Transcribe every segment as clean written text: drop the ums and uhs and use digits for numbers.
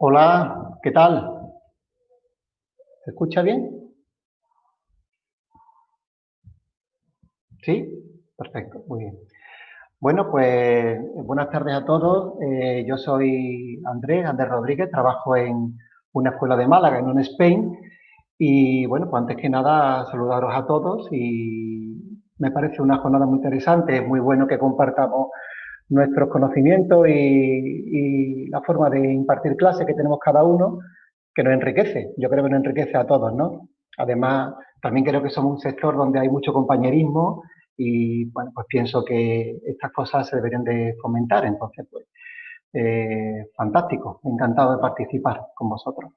Hola, ¿qué tal? ¿Se escucha bien? Sí, perfecto, muy bien. Bueno, pues buenas tardes a todos. Yo soy Andrés Rodríguez, trabajo en una escuela de Málaga, en un Spain. Y bueno, pues antes que nada, saludaros a todos y me parece una jornada muy interesante. Es muy bueno que compartamos nuestros conocimientos y la forma de impartir clases que tenemos cada uno, que nos enriquece. Yo creo que nos enriquece a todos, ¿no? Además, también creo que somos un sector donde hay mucho compañerismo y, bueno, pues pienso que estas cosas se deberían de fomentar. Entonces, pues, fantástico, encantado de participar con vosotros.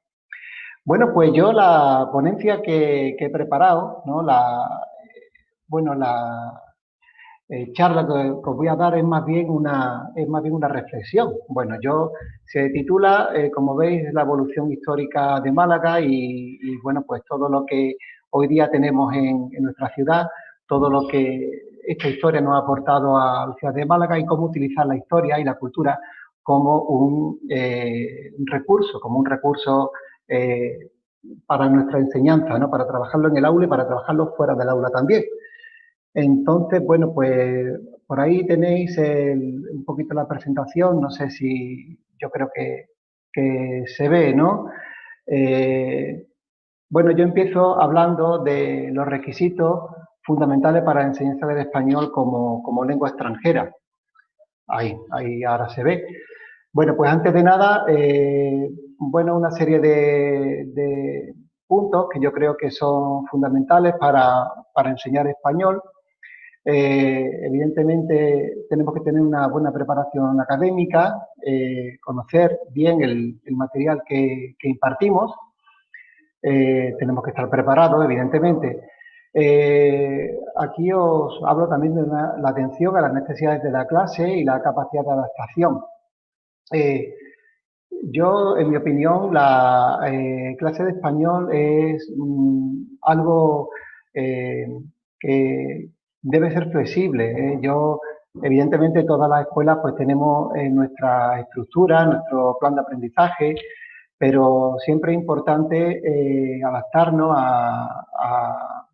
Bueno, pues yo la ponencia que he preparado, ¿no? La charla que os voy a dar es más bien una reflexión. Bueno, se titula, como veis, La evolución histórica de Málaga bueno, pues todo lo que hoy día tenemos en nuestra ciudad, todo lo que esta historia nos ha aportado a la ciudad de Málaga y cómo utilizar la historia y la cultura como un recurso, eh, para nuestra enseñanza, ¿no? Para trabajarlo en el aula y para trabajarlo fuera del aula también. Entonces, bueno, pues por ahí tenéis un poquito la presentación, no sé si yo creo que se ve, ¿no? Eh, bueno, yo empiezo hablando de los requisitos fundamentales para la enseñanza del español como lengua extranjera. Ahí ahora se ve. Bueno, pues antes de nada, bueno, una serie de puntos que yo creo que son fundamentales para enseñar español. Evidentemente tenemos que tener una buena preparación académica, conocer bien el material que impartimos, tenemos que estar preparados, evidentemente. Aquí os hablo también de la atención a las necesidades de la clase y la capacidad de adaptación. Eh, en mi opinión, la clase de español es algo eh, que debe ser flexible. Evidentemente, todas las escuelas pues tenemos nuestra estructura, nuestro plan de aprendizaje, pero siempre es importante adaptarnos a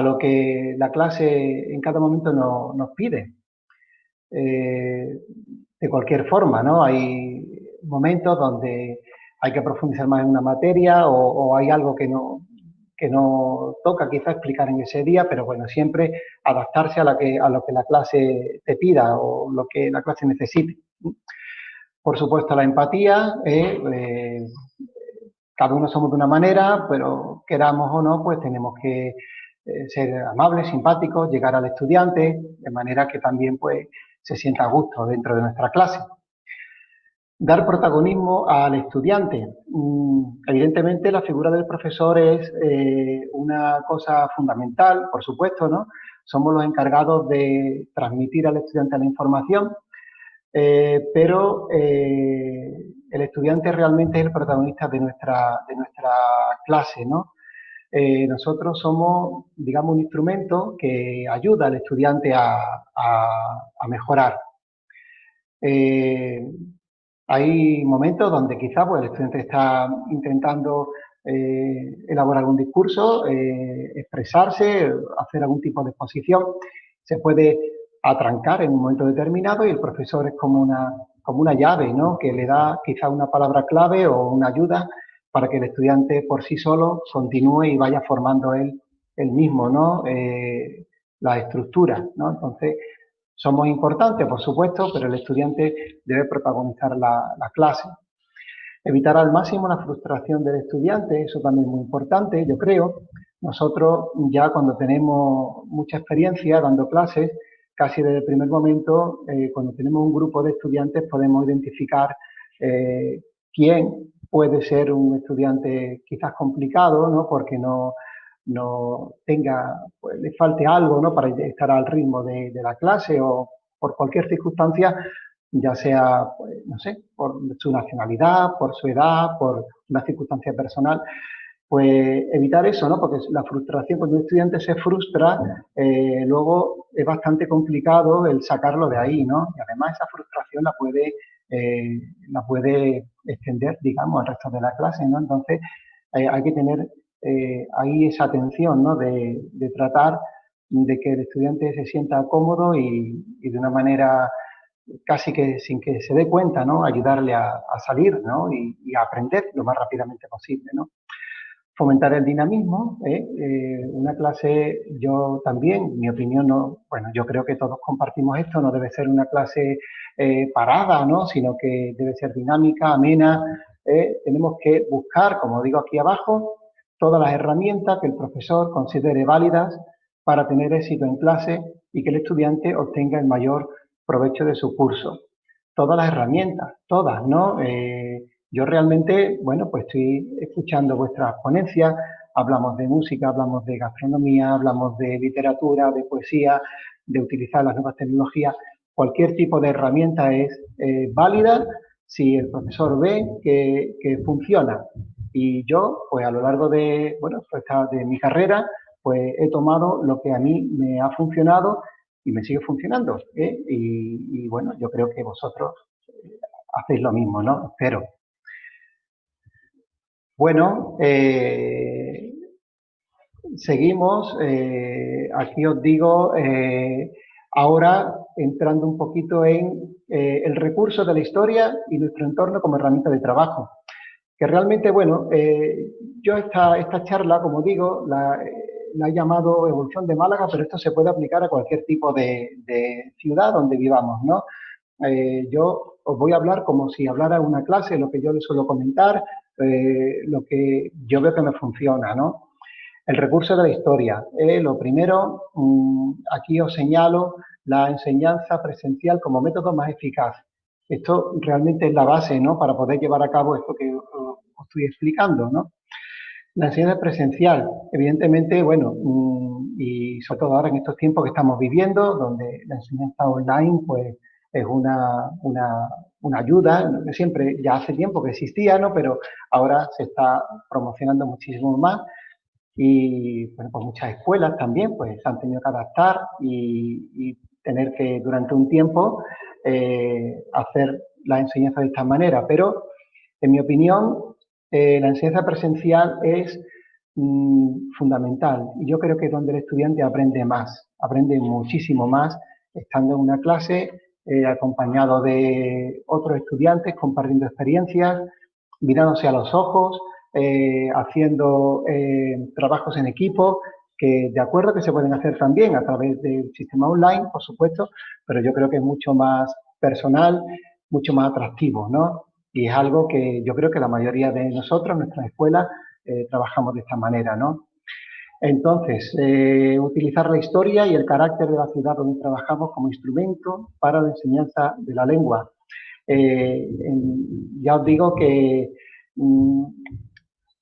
lo que la clase en cada momento nos pide. Eh, de cualquier forma, ¿no? Hay momentos donde hay que profundizar más en una materia o hay algo que no toca quizá explicar en ese día, pero bueno, siempre adaptarse a lo que la clase te pida o lo que la clase necesite. Por supuesto, la empatía, cada uno somos de una manera, pero queramos o no, pues tenemos que ser amables, simpáticos, llegar al estudiante, de manera que también pues se sienta a gusto dentro de nuestra clase. Dar protagonismo al estudiante. Evidentemente la figura del profesor es una cosa fundamental, por supuesto, ¿no? Somos los encargados de transmitir al estudiante la información, pero el estudiante realmente es el protagonista de nuestra clase, ¿no? Nosotros somos, digamos, un instrumento que ayuda al estudiante a mejorar. Eh, Hay momentos donde quizá pues, el estudiante está intentando elaborar un discurso, expresarse, hacer algún tipo de exposición. Se puede atrancar en un momento determinado y el profesor es como una llave, ¿no? Que le da quizá una palabra clave o una ayuda para que el estudiante por sí solo continúe y vaya formando él mismo, ¿no? La estructura, ¿no? Entonces, somos importantes, por supuesto, pero el estudiante debe protagonizar la clase. Evitar al máximo la frustración del estudiante, eso también es muy importante, yo creo. Nosotros ya cuando tenemos mucha experiencia dando clases, casi desde el primer momento, cuando tenemos un grupo de estudiantes, podemos identificar eh, quién puede ser un estudiante quizás complicado, ¿no? Porque no tenga, pues, le falte algo, ¿no? Para estar al ritmo de la clase o por cualquier circunstancia, ya sea, pues, no sé, por su nacionalidad, por su edad, por una circunstancia personal, pues evitar eso, ¿no? Porque la frustración, cuando un estudiante se frustra, luego es bastante complicado el sacarlo de ahí, ¿no? Y además esa frustración la puede la puede extender, digamos, al resto de la clase, ¿no? Entonces, hay que tener ahí esa atención, ¿no? De tratar de que el estudiante se sienta cómodo y de una manera casi que sin que se dé cuenta, ¿no? Ayudarle a salir, ¿no? Y a aprender lo más rápidamente posible, ¿no? Fomentar el dinamismo, ¿eh? Una clase, yo también, mi opinión, no, bueno, yo creo que todos compartimos esto, no debe ser una clase parada, ¿no? Sino que debe ser dinámica, amena. Tenemos que buscar, como digo aquí abajo, todas las herramientas que el profesor considere válidas para tener éxito en clase y que el estudiante obtenga el mayor provecho de su curso. Todas las herramientas, todas, ¿no? Yo realmente, bueno, pues estoy escuchando vuestras ponencias, hablamos de música, hablamos de gastronomía, hablamos de literatura, de poesía, de utilizar las nuevas tecnologías. Cualquier tipo de herramienta es válida si el profesor ve que funciona. Y yo, pues a lo largo de, bueno, pues, de mi carrera, pues he tomado lo que a mí me ha funcionado y me sigue funcionando, ¿eh? Y bueno, yo creo que vosotros hacéis lo mismo, ¿no? Espero. Bueno, seguimos. Aquí os digo, ahora entrando un poquito en el recurso de la historia y nuestro entorno como herramienta de trabajo. Que realmente, bueno, yo esta charla, como digo, la he llamado Evolución de Málaga, pero esto se puede aplicar a cualquier tipo de ciudad donde vivamos, ¿no? Yo os voy a hablar como si hablara una clase, lo que yo les suelo comentar, lo que yo veo que me funciona, ¿no? El recurso de la historia. Lo primero, aquí os señalo la enseñanza presencial como método más eficaz. Esto realmente es la base, ¿no? Para poder llevar a cabo esto que os estoy explicando, ¿no? La enseñanza presencial, evidentemente, bueno, y sobre todo ahora en estos tiempos que estamos viviendo, donde la enseñanza online, pues, es una ayuda, siempre, ya hace tiempo que existía, ¿no? Pero ahora se está promocionando muchísimo más y, bueno, pues muchas escuelas también, pues, se han tenido que adaptar y tener que, durante un tiempo, hacer la enseñanza de esta manera, pero, en mi opinión, la enseñanza presencial es fundamental y yo creo que es donde el estudiante aprende más, aprende muchísimo más estando en una clase acompañado de otros estudiantes, compartiendo experiencias, mirándose a los ojos, haciendo trabajos en equipo, que de acuerdo que se pueden hacer también a través del sistema online, por supuesto, pero yo creo que es mucho más personal, mucho más atractivo, ¿no? Y es algo que yo creo que la mayoría de nosotros, en nuestras escuelas, trabajamos de esta manera, ¿no? Entonces, utilizar la historia y el carácter de la ciudad donde trabajamos como instrumento para la enseñanza de la lengua. Ya os digo que mmm,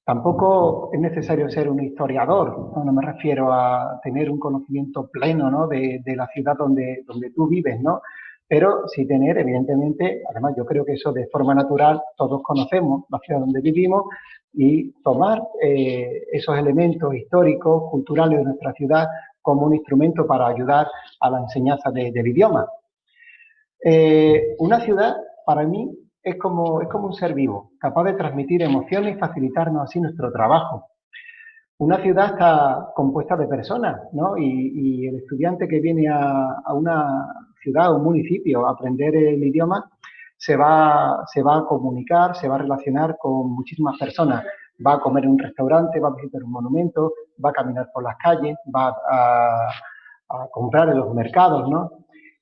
tampoco es necesario ser un historiador, no me refiero a tener un conocimiento pleno, ¿no? de la ciudad donde tú vives, ¿no? Pero sí tener, evidentemente, además yo creo que eso de forma natural todos conocemos la ciudad donde vivimos y tomar esos elementos históricos, culturales de nuestra ciudad como un instrumento para ayudar a la enseñanza del idioma. Una ciudad, para mí, es como un ser vivo, capaz de transmitir emociones y facilitarnos así nuestro trabajo. Una ciudad está compuesta de personas, ¿no? Y el estudiante que viene a una ciudad o un municipio a aprender el idioma se va a comunicar, se va a relacionar con muchísimas personas. Va a comer en un restaurante, va a visitar un monumento, va a caminar por las calles, va a comprar en los mercados, ¿no?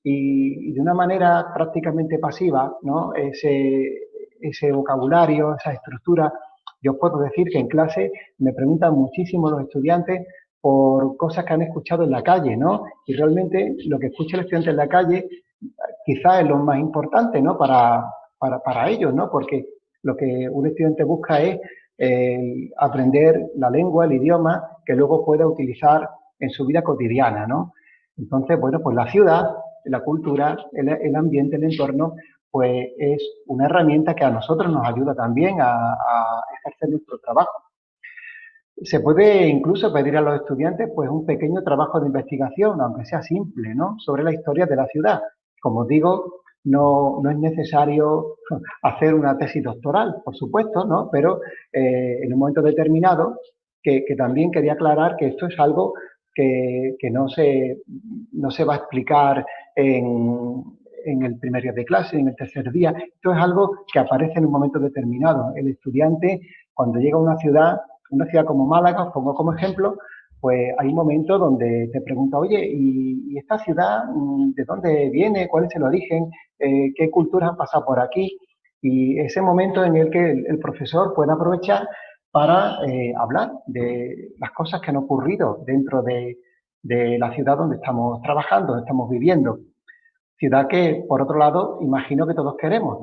Y de una manera prácticamente pasiva, ¿no? Ese vocabulario, esa estructura, yo puedo decir que en clase me preguntan muchísimo los estudiantes por cosas que han escuchado en la calle, ¿no? Y realmente lo que escucha el estudiante en la calle quizás es lo más importante, ¿no? Para ellos, ¿no? Porque lo que un estudiante busca es aprender la lengua, el idioma, que luego pueda utilizar en su vida cotidiana, ¿no? Entonces, bueno, pues la ciudad, la cultura, el ambiente, el entorno, pues es una herramienta que a nosotros nos ayuda también a ejercer nuestro trabajo. Se puede incluso pedir a los estudiantes pues un pequeño trabajo de investigación, aunque sea simple, ¿no? Sobre la historia de la ciudad. Como digo, no es necesario hacer una tesis doctoral, por supuesto, ¿no? Pero en un momento determinado, que también quería aclarar que esto es algo que no se va a explicar en el primer día de clase, en el tercer día. Esto es algo que aparece en un momento determinado. El estudiante, cuando llega a una ciudad como Málaga, os pongo como ejemplo, pues hay un momento donde te pregunta, oye, ¿y esta ciudad de dónde viene? ¿Cuál es el origen? ¿Qué culturas han pasado por aquí? Y ese momento en el que el profesor puede aprovechar para hablar de las cosas que han ocurrido dentro de la ciudad donde estamos trabajando, donde estamos viviendo. Ciudad que, por otro lado, imagino que todos queremos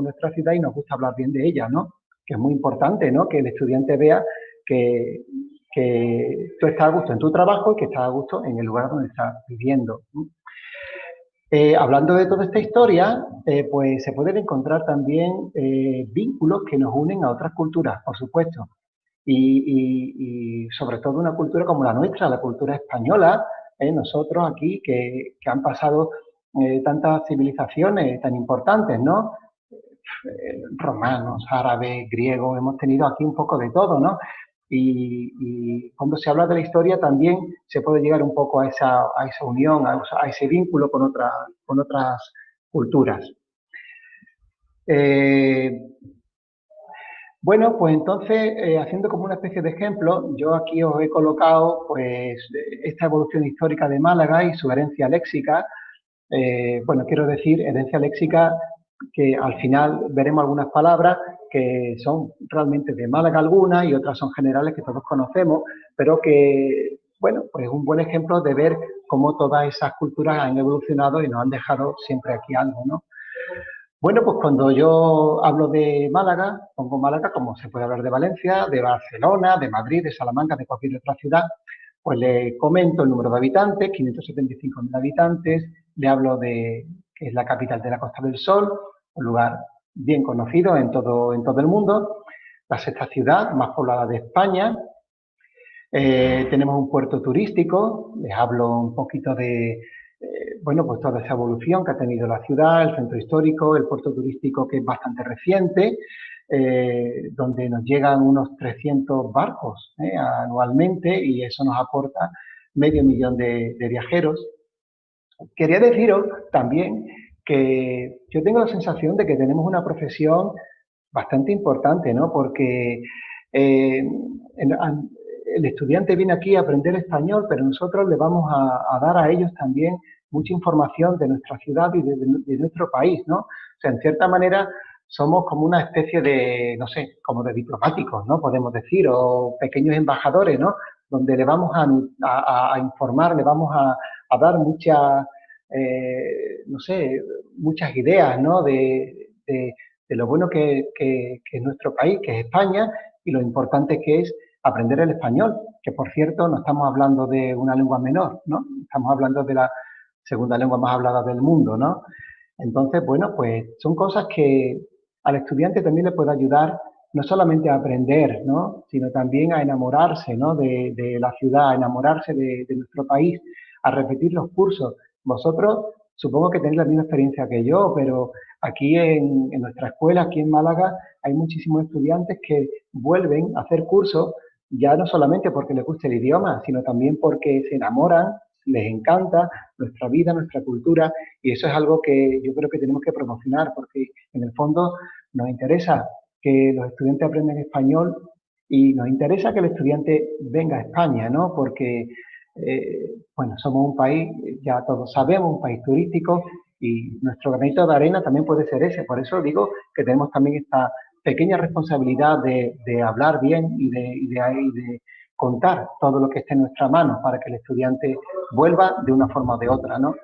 nuestra ciudad y nos gusta hablar bien de ella, ¿no? Que es muy importante, ¿no? Que el estudiante vea que, que tú estás a gusto en tu trabajo y que estás a gusto en el lugar donde estás viviendo. Hablando de toda esta historia, pues se pueden encontrar también vínculos que nos unen a otras culturas, por supuesto. Y sobre todo una cultura como la nuestra, la cultura española, nosotros aquí que han pasado tantas civilizaciones tan importantes, ¿no? Romanos, árabes, griegos, hemos tenido aquí un poco de todo, ¿no? Y cuando se habla de la historia también se puede llegar un poco a esa unión, a ese vínculo con otras culturas. Eh, bueno, pues entonces, haciendo como una especie de ejemplo, yo aquí os he colocado pues esta evolución histórica de Málaga y su herencia léxica. Bueno, quiero decir, herencia léxica que al final veremos algunas palabras que son realmente de Málaga algunas y otras son generales que todos conocemos, pero que, bueno, pues es un buen ejemplo de ver cómo todas esas culturas han evolucionado y nos han dejado siempre aquí algo, ¿no? Bueno, pues cuando yo hablo de Málaga, pongo Málaga como se puede hablar de Valencia, de Barcelona, de Madrid, de Salamanca, de cualquier otra ciudad, pues le comento el número de habitantes, 575.000 habitantes, le hablo de que es la capital de la Costa del Sol, un lugar bien conocido en todo el mundo, la sexta ciudad más poblada de España. Tenemos un puerto turístico, les hablo un poquito de, bueno, pues toda esa evolución que ha tenido la ciudad, el centro histórico, el puerto turístico que es bastante reciente, donde nos llegan unos 300 barcos anualmente y eso nos aporta medio millón de viajeros. Quería deciros también que yo tengo la sensación de que tenemos una profesión bastante importante, ¿no? Porque eh, el estudiante viene aquí a aprender español, pero nosotros le vamos a dar a ellos también mucha información de nuestra ciudad y de nuestro país, ¿no? O sea, en cierta manera somos como una especie de, no sé, como de diplomáticos, ¿no? Podemos decir, o pequeños embajadores, ¿no? Donde le vamos a informar, le vamos a dar muchas, no sé, muchas ideas, ¿no? De lo bueno que es nuestro país, que es España, y lo importante que es aprender el español, que por cierto no estamos hablando de una lengua menor, ¿no? Estamos hablando de la segunda lengua más hablada del mundo, ¿no? Entonces, bueno, pues son cosas que al estudiante también le puede ayudar no solamente a aprender, ¿no? Sino también a enamorarse, ¿no? De la ciudad, a enamorarse de nuestro país, a repetir los cursos. Vosotros supongo que tenéis la misma experiencia que yo, pero aquí en nuestra escuela, aquí en Málaga, hay muchísimos estudiantes que vuelven a hacer cursos, ya no solamente porque les guste el idioma, sino también porque se enamoran, les encanta nuestra vida, nuestra cultura, y eso es algo que yo creo que tenemos que promocionar, porque en el fondo nos interesa que los estudiantes aprendan español y nos interesa que el estudiante venga a España, ¿no? Porque, bueno, somos un país, ya todos sabemos, un país turístico y nuestro granito de arena también puede ser ese. Por eso digo que tenemos también esta pequeña responsabilidad de hablar bien y de contar todo lo que esté en nuestra mano para que el estudiante vuelva de una forma o de otra, ¿no?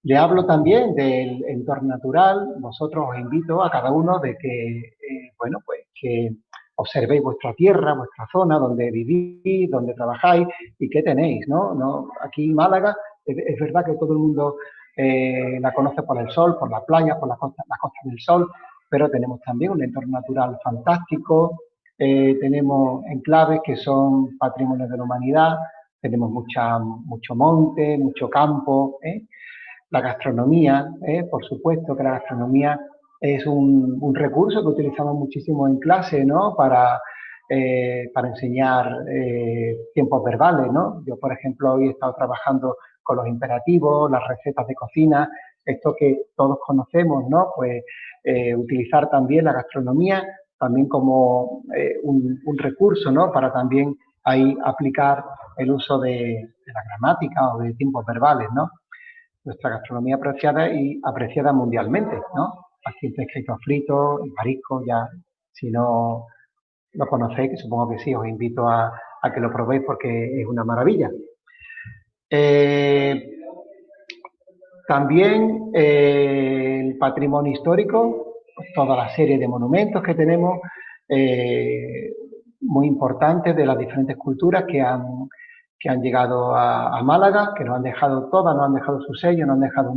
Le hablo también del entorno natural. Vosotros os invito a cada uno de que, bueno, pues que observéis vuestra tierra, vuestra zona, donde vivís, donde trabajáis y qué tenéis, ¿no? ¿No? Aquí en Málaga es verdad que todo el mundo la conoce por el sol, por la playa, por la costa del sol, pero tenemos también un entorno natural fantástico, tenemos enclaves que son patrimonio de la humanidad, tenemos mucho monte, mucho campo, ¿eh? La gastronomía, por supuesto que la gastronomía es un recurso que utilizamos muchísimo en clase, ¿no? Para enseñar tiempos verbales, ¿no? Yo, por ejemplo, hoy he estado trabajando con los imperativos, las recetas de cocina, esto que todos conocemos, ¿no? Pues utilizar también la gastronomía también como un recurso, ¿no? Para también ahí aplicar el uso de la gramática o de tiempos verbales, ¿no? Nuestra gastronomía apreciada y apreciada mundialmente, ¿no? Aquí pescado frito, el marisco, ya, si no lo conocéis, que supongo que sí, os invito a que lo probéis porque es una maravilla. Eh, También el patrimonio histórico, pues, toda la serie de monumentos que tenemos, muy importantes de las diferentes culturas que han llegado a Málaga, que nos han dejado todas, nos han dejado su sello, nos han dejado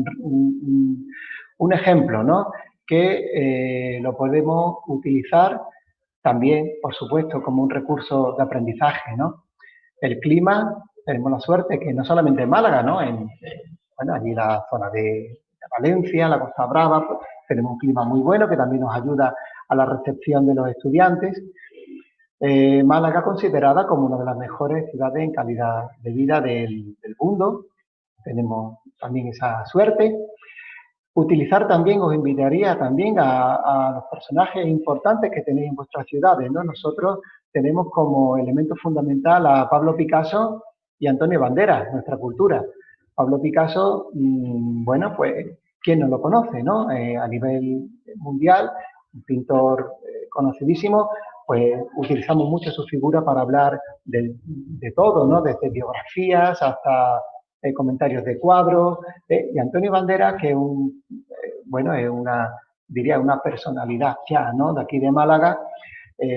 un ejemplo, ¿no? Que lo podemos utilizar también, por supuesto, como un recurso de aprendizaje, ¿no? El clima, tenemos la suerte que no solamente en Málaga, ¿no? Bueno, allí la zona de Valencia, la Costa Brava, pues, tenemos un clima muy bueno que también nos ayuda a la recepción de los estudiantes. Málaga considerada como una de las mejores ciudades en calidad de vida del mundo. Tenemos también esa suerte. Utilizar también, os invitaría también a los personajes importantes que tenéis en vuestras ciudades, ¿no? Nosotros tenemos como elemento fundamental a Pablo Picasso y Antonio Banderas, nuestra cultura. Pablo Picasso, bueno, pues, ¿quién no lo conoce, no? A nivel mundial, un pintor conocidísimo, pues utilizamos mucho su figura para hablar de todo, ¿no? Desde biografías hasta comentarios de cuadros, y Antonio Banderas, que es bueno, es diría, una personalidad ya, ¿no? De aquí de Málaga,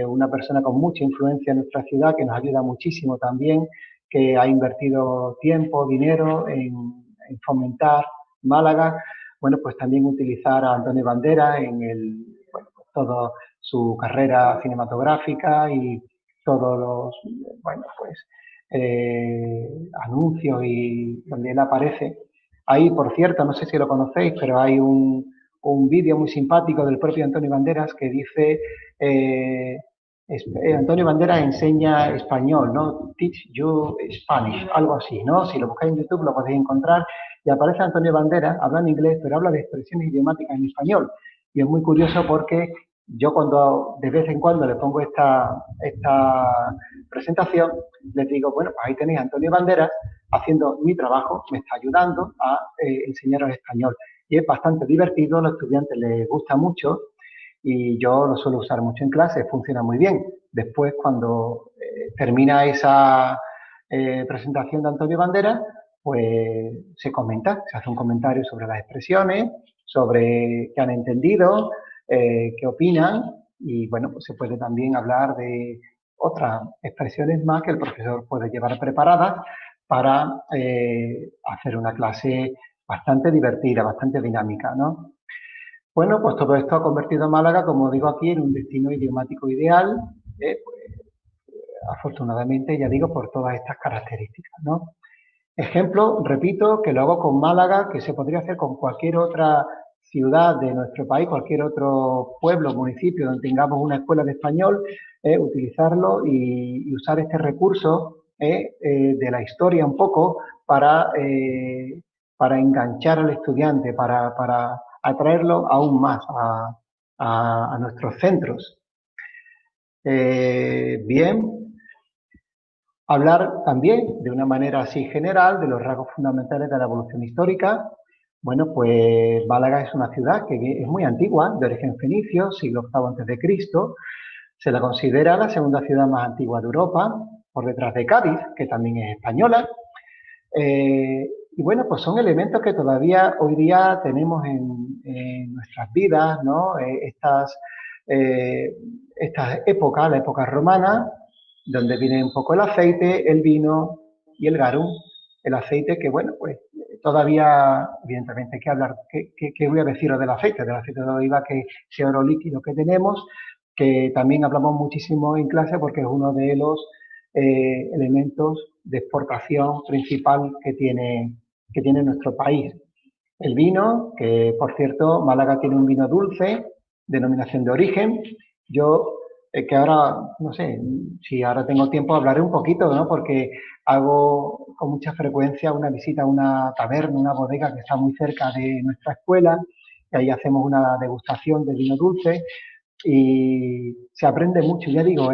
una persona con mucha influencia en nuestra ciudad, que nos ayuda muchísimo también, que ha invertido tiempo, dinero en fomentar Málaga. Bueno, pues también utilizar a Antonio Banderas bueno, pues toda su carrera cinematográfica y todos los, bueno, pues anuncios y donde él aparece. Ahí, por cierto, no sé si lo conocéis, pero hay un vídeo muy simpático del propio Antonio Banderas que dice, eh, Antonio Banderas enseña español, ¿no? Teach you Spanish, algo así, ¿no? Si lo buscáis en YouTube lo podéis encontrar y aparece Antonio Banderas hablando inglés, pero habla de expresiones idiomáticas en español. Y es muy curioso porque yo cuando de vez en cuando le pongo esta presentación, les digo, bueno, pues ahí tenéis a Antonio Banderas haciendo mi trabajo, me está ayudando a enseñaros español. Y es bastante divertido, a los estudiantes les gusta mucho y yo lo suelo usar mucho en clase, funciona muy bien. Después, cuando termina esa presentación de Antonio Banderas, pues se comenta, se hace un comentario sobre las expresiones, sobre qué han entendido, qué opinan y bueno, pues se puede también hablar de otras expresiones más que el profesor puede llevar preparadas para hacer una clase bastante divertida, bastante dinámica, ¿no? Bueno, pues todo esto ha convertido a Málaga, como digo aquí, en un destino idiomático ideal, pues, afortunadamente, ya digo, por todas estas características, ¿no? Ejemplo, repito, que lo hago con Málaga, que se podría hacer con cualquier otra ciudad de nuestro país, cualquier otro pueblo, municipio donde tengamos una escuela de español, utilizarlo y usar este recurso de la historia un poco para enganchar al estudiante, para atraerlo aún más a nuestros centros. Bien, hablar también de una manera así general de los rasgos fundamentales de la evolución histórica. Bueno, pues Málaga es una ciudad que es muy antigua, de origen fenicio, siglo VIII antes de Cristo. Se la considera la segunda ciudad más antigua de Europa, por detrás de Cádiz, que también es española. Y bueno, pues son elementos que todavía hoy día tenemos en nuestras vidas, ¿no? Eh, estas épocas, la época romana, donde viene un poco el aceite, el vino y el garum. El aceite que, bueno, pues todavía, evidentemente, hay que hablar, ¿qué voy a deciros del aceite? Del aceite de oliva, que ese oro líquido que tenemos, que también hablamos muchísimo en clase porque es uno de los elementos de exportación principal que tiene nuestro país. el vino, que por cierto, Málaga tiene un vino dulce, denominación de origen. Yo, que ahora, no sé, si ahora tengo tiempo, hablaré un poquito, ¿no? Porque hago con mucha frecuencia una visita a una taberna, una bodega que está muy cerca de nuestra escuela, y ahí hacemos una degustación de vino dulce y se aprende mucho. Ya digo,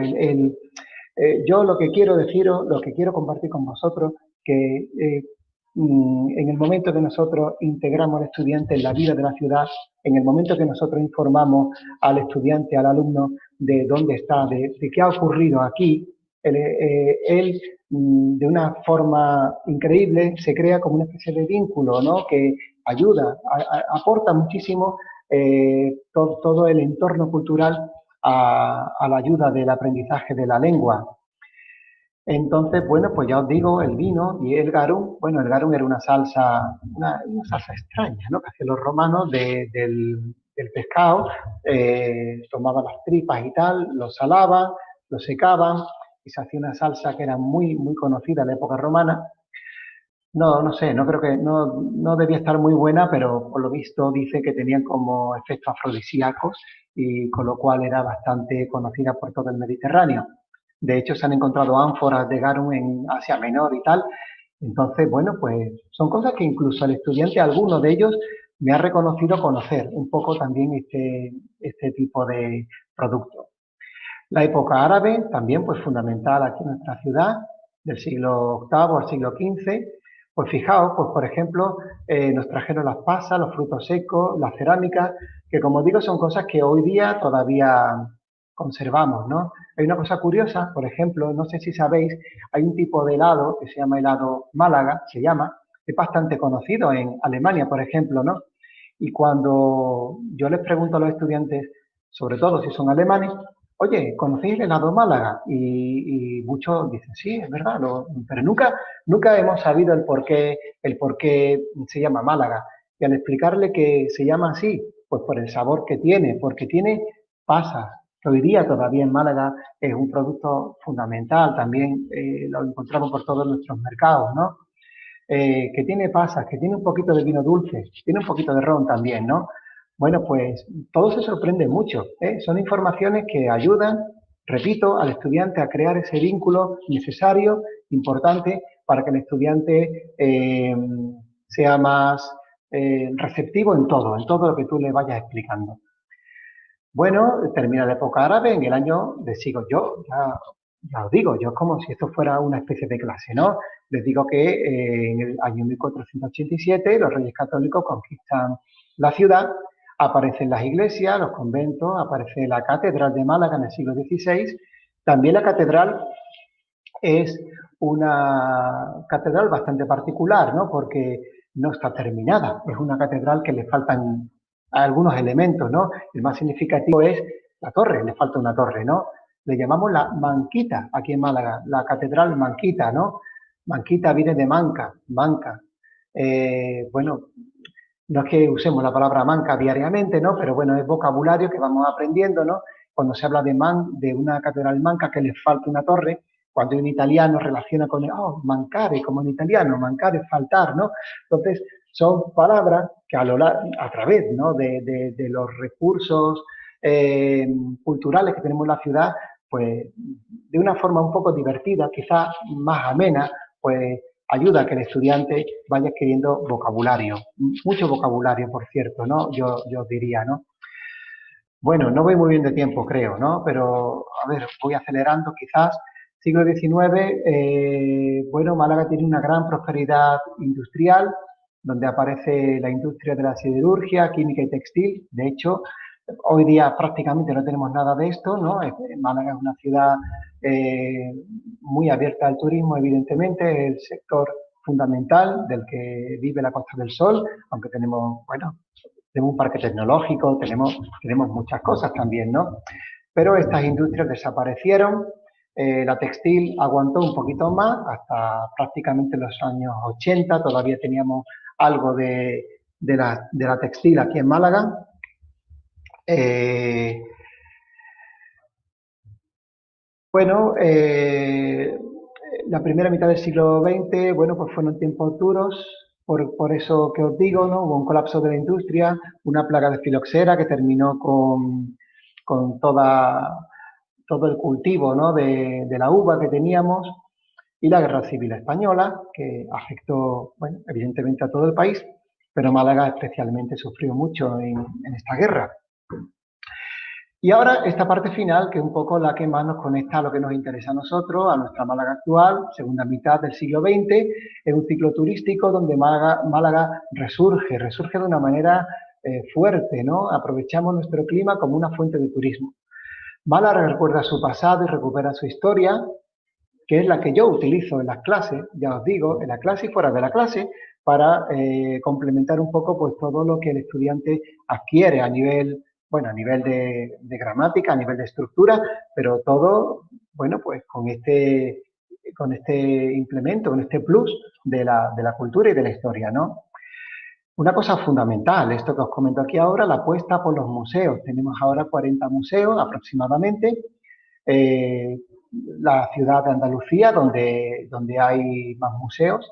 yo lo que quiero deciros, lo que quiero compartir con vosotros, que en el momento que nosotros integramos al estudiante en la vida de la ciudad, en el momento que nosotros informamos al estudiante, al alumno, de dónde está, de qué ha ocurrido aquí, él, de una forma increíble se crea como una especie de vínculo, ¿no? Que ayuda, aporta muchísimo todo el entorno cultural a la ayuda del aprendizaje de la lengua. Entonces, bueno, pues ya os digo, el vino y el garum, bueno, el garum era una salsa extraña, ¿no? Que hacían los romanos del pescado, tomaban las tripas y tal, lo salaban, lo secaban y se hacía una salsa que era muy, muy conocida en la época romana. No, no sé, no creo que, no debía estar muy buena, pero por lo visto dice que tenían como efectos afrodisíacos y con lo cual era bastante conocida por todo el Mediterráneo. De hecho, se han encontrado ánforas de garum en Asia Menor y tal. Entonces, bueno, pues son cosas que incluso el estudiante, alguno de ellos, me ha reconocido conocer un poco también este tipo de productos. La época árabe, también pues fundamental aquí en nuestra ciudad, del siglo octavo al siglo XV. Pues fijaos, pues por ejemplo, nos trajeron las pasas, los frutos secos, la cerámica, que como digo son cosas que hoy día todavía conservamos, ¿no? Hay una cosa curiosa, por ejemplo, no sé si sabéis, hay un tipo de helado que se llama helado Málaga, se llama, es bastante conocido en Alemania, por ejemplo, ¿no? Y cuando yo les pregunto a los estudiantes, sobre todo si son alemanes, oye, ¿conocéis el helado Málaga? Y muchos dicen, sí, es verdad, pero nunca hemos sabido el por qué se llama Málaga. Y al explicarle que se llama así, pues por el sabor que tiene, porque tiene pasas, que hoy día todavía en Málaga es un producto fundamental, también lo encontramos por todos nuestros mercados, ¿no? Que tiene pasas, que tiene un poquito de vino dulce, tiene un poquito de ron también, ¿no? Bueno, pues todo se sorprende mucho, ¿eh? Son informaciones que ayudan, repito, al estudiante a crear ese vínculo necesario, importante, para que el estudiante sea más receptivo en todo lo que tú le vayas explicando. Bueno, termina la época árabe en el año de siglo. Yo ya os digo, yo es como si esto fuera una especie de clase, ¿no? Les digo que en el año 1487 los reyes católicos conquistan la ciudad, aparecen las iglesias, los conventos, aparece la catedral de Málaga en el siglo XVI. También la catedral es una catedral bastante particular, ¿no? Porque no está terminada, es una catedral que le faltan algunos elementos, ¿no? El más significativo es la torre, le falta una torre, ¿no? Le llamamos la Manquita aquí en Málaga, la catedral Manquita, ¿no? Manquita viene de manca, manca. Bueno, no es que usemos la palabra manca diariamente, ¿no? Pero bueno, es vocabulario que vamos aprendiendo, ¿no? Cuando se habla de una catedral manca que le falta una torre, cuando un italiano relaciona con, oh, mancare, como en italiano, mancare es faltar, ¿no? Entonces, son palabras que a través, ¿no? De los recursos eh, culturales que tenemos en la ciudad, pues de una forma un poco divertida, quizás más amena, pues ayuda a que el estudiante vaya adquiriendo vocabulario, mucho vocabulario, por cierto, ¿no? Yo diría, ¿no? Bueno, no voy muy bien de tiempo, creo, ¿no? Pero, a ver, voy acelerando quizás. Siglo XIX, bueno, Málaga tiene una gran prosperidad industrial, donde aparece la industria de la siderurgia, química y textil. De hecho, hoy día prácticamente no tenemos nada de esto, ¿no? Málaga es una ciudad eh, muy abierta al turismo, evidentemente, es el sector fundamental del que vive la Costa del Sol, aunque tenemos, bueno, tenemos un parque tecnológico, tenemos muchas cosas también, ¿no? Pero estas industrias desaparecieron, la textil aguantó un poquito más, hasta prácticamente los años 80, todavía teníamos algo de la textil aquí en Málaga. Eh, bueno, la primera mitad del siglo XX, bueno, pues fueron tiempos duros, por eso que os digo, ¿no? Hubo un colapso de la industria, una plaga de filoxera que terminó con todo el cultivo, ¿no? de la uva que teníamos, y la Guerra Civil Española, que afectó, bueno, evidentemente a todo el país, pero Málaga especialmente sufrió mucho en esta guerra. Y ahora esta parte final, que es un poco la que más nos conecta a lo que nos interesa a nosotros, a nuestra Málaga actual, segunda mitad del siglo XX, es un ciclo turístico donde Málaga resurge de una manera fuerte, ¿no? Aprovechamos nuestro clima como una fuente de turismo. Málaga recuerda su pasado y recupera su historia, que es la que yo utilizo en las clases, ya os digo, en la clase y fuera de la clase, para complementar un poco pues todo lo que el estudiante adquiere a nivel, bueno, a nivel de gramática, a nivel de estructura, pero todo, bueno, pues con este implemento, con este plus de la cultura y de la historia, ¿no? Una cosa fundamental, esto que os comento aquí ahora, la apuesta por los museos. Tenemos ahora 40 museos aproximadamente. Eh, la ciudad de Andalucía, donde hay más museos.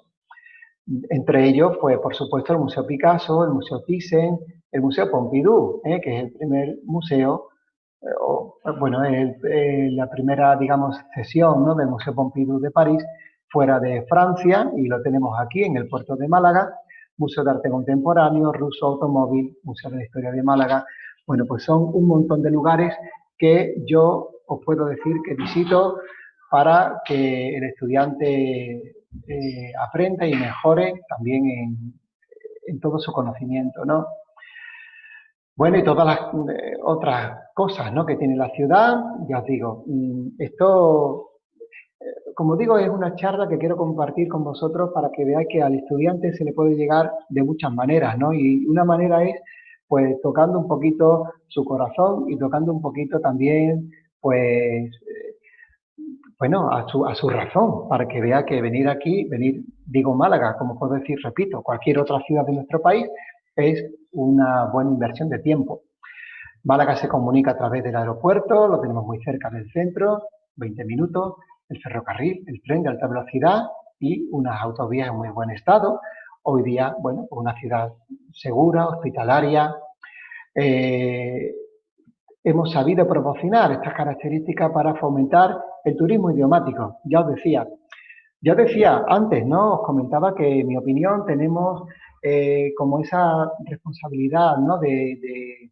Entre ellos, pues, por supuesto, el Museo Picasso, el Museo Thyssen, el Museo Pompidou, que es el primer museo, bueno, la primera, digamos, cesión, ¿no? del Museo Pompidou de París, fuera de Francia, y lo tenemos aquí en el puerto de Málaga. Museo de Arte Contemporáneo, Russo Automóvil, Museo de la Historia de Málaga. Bueno, pues son un montón de lugares que yo os puedo decir que visito para que el estudiante aprenda y mejore también en todo su conocimiento, ¿no? Bueno, y todas las otras cosas, ¿no? que tiene la ciudad, ya os digo, esto, como digo, es una charla que quiero compartir con vosotros para que veáis que al estudiante se le puede llegar de muchas maneras, ¿no? Y una manera es, pues, tocando un poquito su corazón y tocando un poquito también, pues, bueno, a su razón, para que vea que venir aquí, digo Málaga, como puedo decir, repito, cualquier otra ciudad de nuestro país, es una buena inversión de tiempo. Málaga se comunica a través del aeropuerto, lo tenemos muy cerca del centro, 20 minutos, el ferrocarril, el tren de alta velocidad y unas autovías en muy buen estado. Hoy día, bueno, una ciudad segura, hospitalaria. Hemos sabido proporcionar estas características para fomentar el turismo idiomático. Ya os decía antes, ¿no? Os comentaba que en mi opinión tenemos como esa responsabilidad, ¿no? de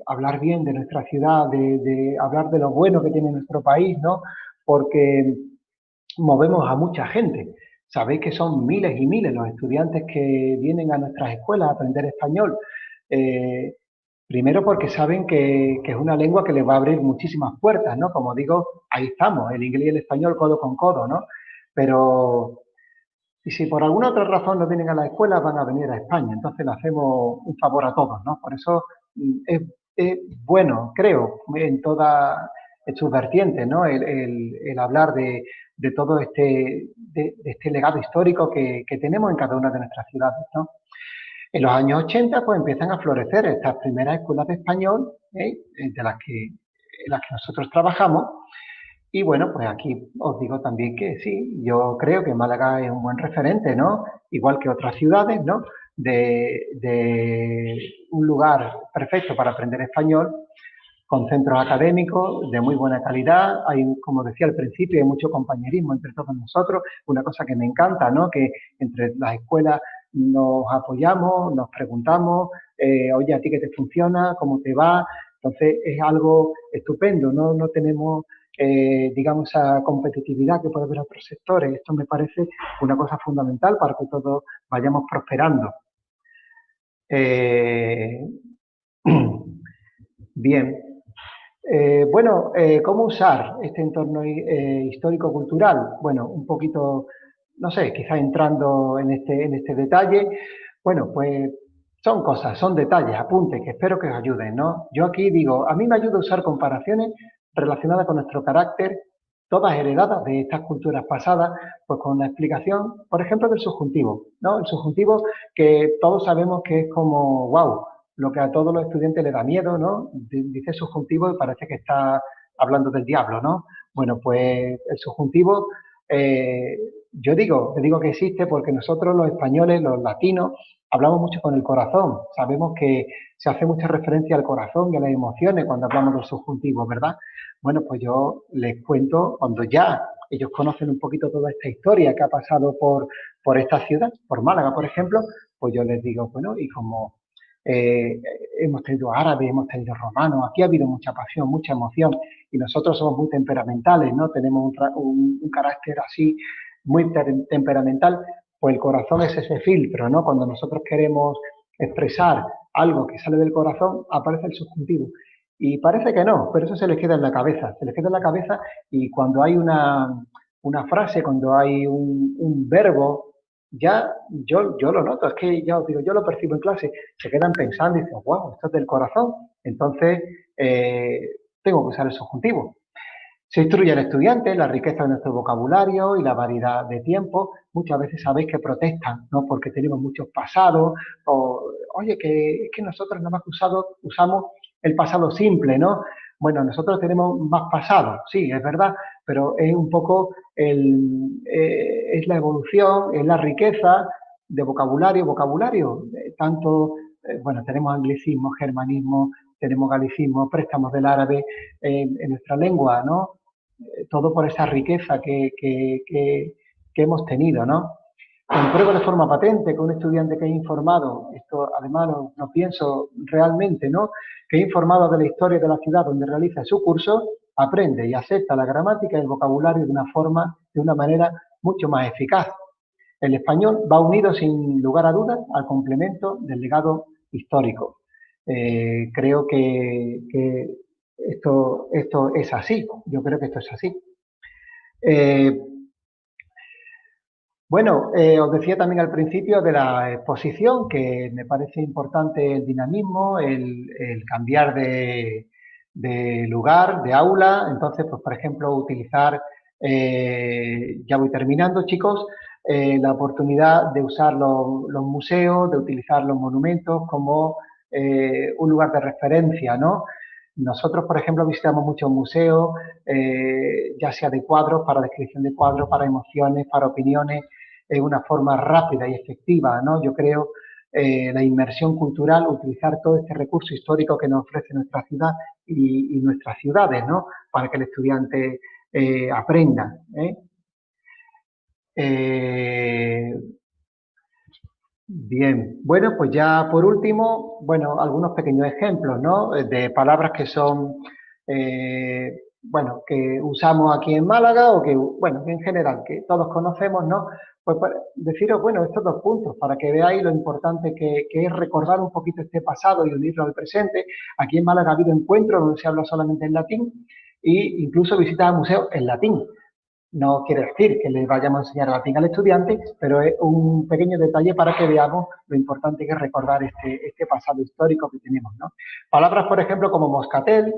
hablar bien de nuestra ciudad, de hablar de lo bueno que tiene nuestro país, ¿no? Porque movemos a mucha gente. Sabéis que son miles y miles los estudiantes que vienen a nuestras escuelas a aprender español. Eh, Primero porque saben que es una lengua que les va a abrir muchísimas puertas, ¿no? Como digo, ahí estamos, el inglés y el español codo con codo, ¿no? Pero y si por alguna otra razón no vienen a la escuela, van a venir a España. Entonces le hacemos un favor a todos, ¿no? Por eso es bueno, creo, en sus vertientes, ¿no? El hablar de todo de este legado histórico que tenemos en cada una de nuestras ciudades, ¿no? En los años 80, pues empiezan a florecer estas primeras escuelas de español, en las que nosotros trabajamos. Y bueno, pues aquí os digo también que sí, yo creo que Málaga es un buen referente, ¿no? Igual que otras ciudades, ¿no? De un lugar perfecto para aprender español, con centros académicos de muy buena calidad. Hay, como decía al principio, hay mucho compañerismo entre todos nosotros, una cosa que me encanta, ¿no? Que entre las escuelas nos apoyamos, nos preguntamos, oye, ¿a ti qué te funciona? ¿Cómo te va? Entonces es algo estupendo, ¿no? No tenemos, digamos, esa competitividad que puede haber en otros sectores. Esto me parece una cosa fundamental para que todos vayamos prosperando. Eh, Bien, bueno, ¿cómo usar este entorno histórico-cultural? Bueno, un poquito, no sé, quizá entrando en este detalle. Bueno, pues son cosas, son detalles, apuntes que espero que os ayuden, ¿no? Yo aquí digo, a mí me ayuda a usar comparaciones relacionadas con nuestro carácter, todas heredadas de estas culturas pasadas, pues con la explicación, por ejemplo, del subjuntivo, ¿no? El subjuntivo que todos sabemos que es como, wow, lo que a todos los estudiantes les da miedo, ¿no? Dice subjuntivo y parece que está hablando del diablo, ¿no? Bueno, pues el subjuntivo, eh, yo digo que existe porque nosotros los españoles, los latinos, hablamos mucho con el corazón. Sabemos que se hace mucha referencia al corazón y a las emociones cuando hablamos de los subjuntivos, ¿verdad? Bueno, pues yo les cuento cuando ya ellos conocen un poquito toda esta historia que ha pasado por esta ciudad, por Málaga, por ejemplo, pues yo les digo, bueno, y como eh, hemos tenido árabes, hemos tenido romanos, aquí ha habido mucha pasión, mucha emoción, y nosotros somos muy temperamentales, ¿no? Tenemos un carácter así muy temperamental, pues el corazón es ese filtro, ¿no? Cuando nosotros queremos expresar algo que sale del corazón, aparece el subjuntivo. Y parece que no, pero eso se les queda en la cabeza, se les queda en la cabeza y cuando hay una frase, cuando hay un verbo, ya yo lo noto, es que ya os digo, yo lo percibo en clase, se quedan pensando y dicen, wow, esto es del corazón, entonces eh, tengo que usar el subjuntivo. Se instruye al estudiante la riqueza de nuestro vocabulario y la variedad de tiempos. Muchas veces sabéis que protestan, ¿no? Porque tenemos muchos pasados, o, oye, que es que nosotros nada más usamos el pasado simple, ¿no? Bueno, nosotros tenemos más pasado, sí, es verdad, pero es un poco es la evolución, es la riqueza de vocabulario, tanto, bueno, tenemos anglicismo, germanismo, tenemos galicismo, préstamos del árabe en nuestra lengua, ¿no? Todo por esa riqueza que hemos tenido, ¿no? Compruebo de forma patente que un estudiante que es informado, esto además lo pienso realmente, ¿no? Que es informado de la historia de la ciudad donde realiza su curso, aprende y acepta la gramática y el vocabulario de una manera mucho más eficaz. El español va unido sin lugar a dudas al complemento del legado histórico. Creo que esto es así, yo creo que esto es así. Eh, bueno, os decía también al principio de la exposición que me parece importante el dinamismo, el cambiar de lugar, de aula. Entonces, pues, por ejemplo, utilizar, ya voy terminando, chicos, la oportunidad de usar los museos, de utilizar los monumentos como un lugar de referencia, ¿no? Nosotros, por ejemplo, visitamos muchos museos, ya sea de cuadros, para descripción de cuadros, para emociones, para opiniones, una forma rápida y efectiva, ¿no? Yo creo la inmersión cultural, utilizar todo este recurso histórico que nos ofrece nuestra ciudad y nuestras ciudades, ¿no? Para que el estudiante aprenda. Eh, Bien, bueno, pues ya por último, bueno, algunos pequeños ejemplos, ¿no? De palabras que son, bueno, que usamos aquí en Málaga o que, bueno, en general, que todos conocemos, ¿no? Pues para deciros, bueno, estos dos puntos, para que veáis lo importante que es recordar un poquito este pasado y unirlo al presente. Aquí en Málaga ha habido encuentros donde se habla solamente en latín e incluso visitas museos en latín. No quiere decir que le vayamos a enseñar latín al estudiante, pero es un pequeño detalle para que veamos lo importante que es recordar este pasado histórico que tenemos, ¿no? Palabras, por ejemplo, como moscatel,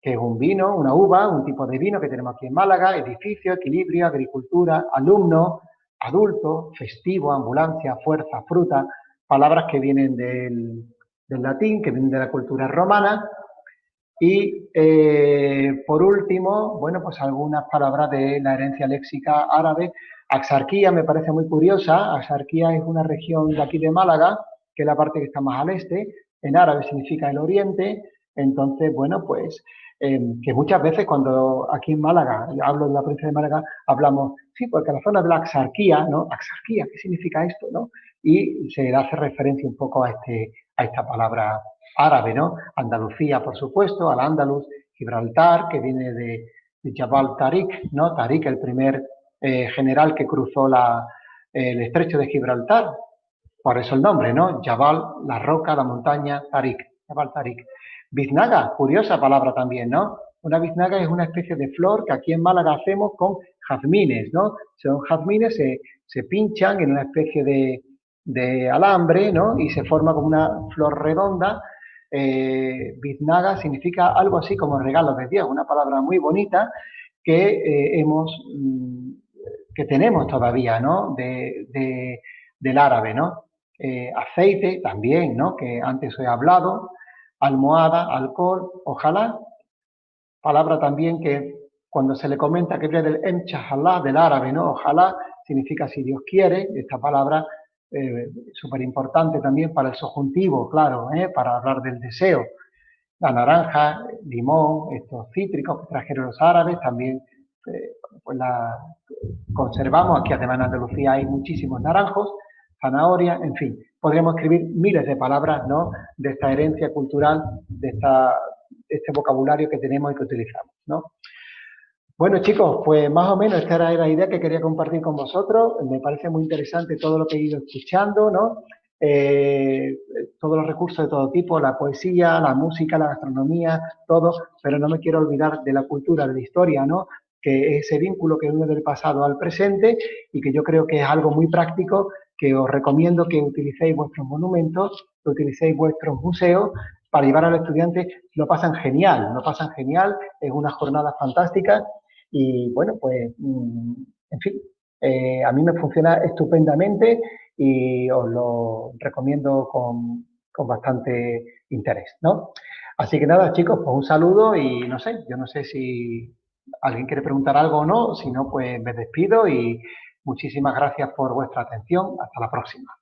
que es un vino, una uva, un tipo de vino que tenemos aquí en Málaga, edificio, equilibrio, agricultura, alumno, adulto, festivo, ambulancia, fuerza, fruta, palabras que vienen del latín, que vienen de la cultura romana, y por último, bueno, pues algunas palabras de la herencia léxica árabe. Axarquía me parece muy curiosa. Axarquía es una región de aquí de Málaga, que es la parte que está más al este. En árabe significa el oriente. Entonces, bueno, pues que muchas veces cuando aquí en Málaga, hablo de la provincia de Málaga, hablamos, sí, porque la zona de la Axarquía, ¿no? Axarquía, ¿qué significa esto, no? Y se hace referencia un poco a esta palabra árabe, ¿no? Andalucía, por supuesto, al Andaluz, Gibraltar, que viene de Jabal Tariq, ¿no? Tariq, el primer general que cruzó el estrecho de Gibraltar, por eso el nombre, ¿no? Jabal, la roca, la montaña, Tariq, Jabal Tariq. Biznaga, curiosa palabra también, ¿no? Una biznaga es una especie de flor que aquí en Málaga hacemos con jazmines, ¿no? Son jazmines, se pinchan en una especie de alambre, ¿no? Y se forma como una flor redonda. Biznaga significa algo así como regalo de Dios, una palabra muy bonita que que tenemos todavía, ¿no? Del árabe, ¿no? Aceite también, ¿no? Que antes he hablado, almohada, alcohol, ojalá, palabra también que cuando se le comenta que viene del emchajalá, del árabe, ¿no? Ojalá significa si Dios quiere, esta palabra súper importante también para el subjuntivo, claro, para hablar del deseo. La naranja, limón, estos cítricos que trajeron los árabes, también pues la conservamos. Aquí además en Andalucía hay muchísimos naranjos, zanahoria, en fin. Podríamos escribir miles de palabras, ¿no?, de esta herencia cultural, de este vocabulario que tenemos y que utilizamos, ¿no? Bueno, chicos, pues más o menos esta era la idea que quería compartir con vosotros. Me parece muy interesante todo lo que he ido escuchando, ¿no? Todos los recursos de todo tipo, la poesía, la música, la gastronomía, todo, pero no me quiero olvidar de la cultura, de la historia, ¿no? Que es ese vínculo que une del pasado al presente y que yo creo que es algo muy práctico, que os recomiendo que utilicéis vuestros monumentos, que utilicéis vuestros museos para llevar a los estudiantes. Lo pasan genial, es una jornada fantástica. Y bueno, pues, en fin, a mí me funciona estupendamente y os lo recomiendo con bastante interés, ¿no? Así que nada, chicos, pues un saludo y no sé, yo no sé si alguien quiere preguntar algo o no, si no, pues me despido y muchísimas gracias por vuestra atención. Hasta la próxima.